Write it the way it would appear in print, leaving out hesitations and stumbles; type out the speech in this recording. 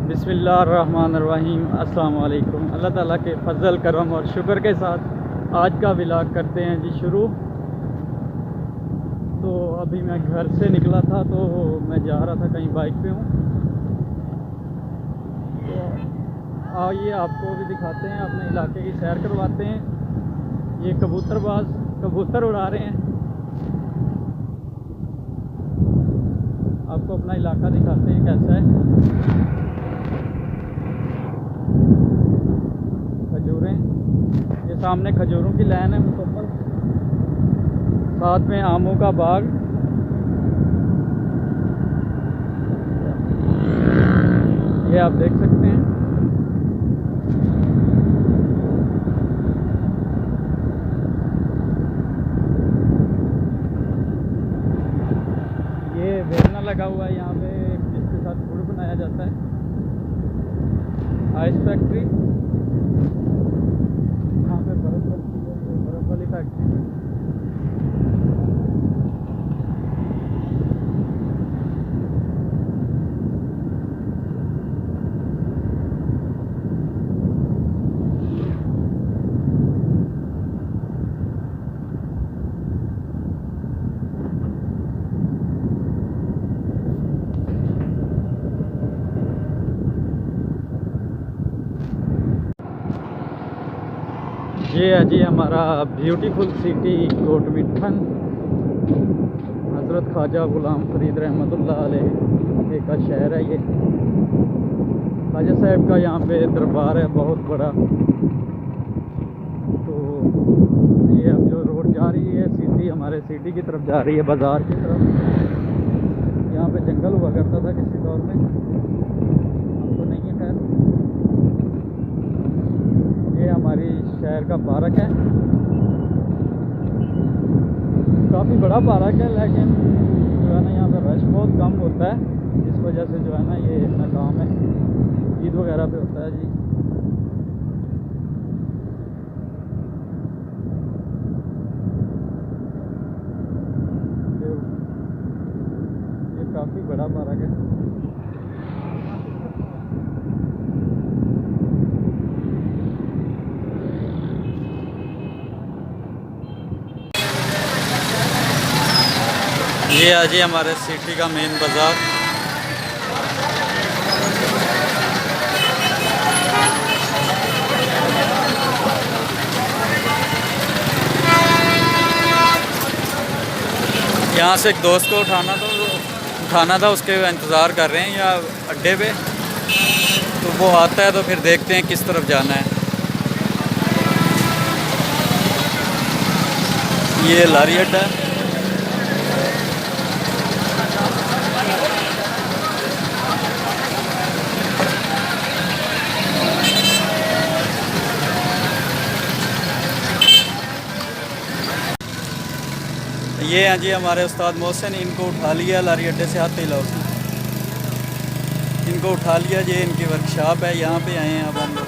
बिस्मिल्लाहिर्रहमानिर्रहीम। अस्सलाम वालेकुम। अल्लाह ताला के फ़ज़ल करम और शुक्र के साथ आज का व्लॉग करते हैं जी शुरू। तो अभी मैं घर से निकला था, तो मैं जा रहा था कहीं, बाइक पे हूँ। तो आइए आपको भी दिखाते हैं, अपने इलाके की सैर करवाते हैं। ये कबूतरबाज कबूतर उड़ा रहे हैं। आपको अपना इलाका दिखाते हैं कैसा है। खजूरें, ये सामने खजूरों की लाइन है मुकम्मल, साथ में आमों का बाग। ये आप देख सकते हैं। ये बेलना लगा हुआ है यहाँ पे, जिसके साथ गुड़ बनाया जाता है। आइस फैक्ट्री, यहाँ पे बर्फ़ बनती है, ये बर्फ़ वाली फैक्ट्री है। ये है जी हमारा ब्यूटीफुल सिटी कोटमिठन। हज़रत ख्वाजा ग़ुलाम फ़रीद रहमतुल्लाह अलैह का शहर है ये। ख्वाजा साहब का यहाँ पे दरबार है बहुत बड़ा। तो ये अब जो रोड जा रही है सीधी हमारे सिटी की तरफ जा रही है, बाज़ार की तरफ। यहाँ पे जंगल हुआ करता था किसी दौर में, अब तो नहीं है खैर। ये हमारी शहर का पार्क है, काफ़ी बड़ा पार्क है, लेकिन जो है ना यहाँ पर रश बहुत कम होता है, इस वजह से जो है ना ये इतना काम है। ईद वगैरह पे होता है जी। ये काफ़ी बड़ा पार्क है। ये आज ही हमारे सिटी का मेन बाज़ार। यहाँ से एक दोस्त को उठाना था, उसके इंतज़ार कर रहे हैं या अड्डे पे। तो वो आता है तो फिर देखते हैं किस तरफ जाना है। ये लारी अड्डा है। ये हैं जी हमारे उस्ताद मोहसिन, इनको उठा लिया लारी अड्डे से, हाथ हिला उसने, इनको उठा लिया। ये इनकी वर्कशॉप है, यहाँ पे आए हैं अब हम लोग।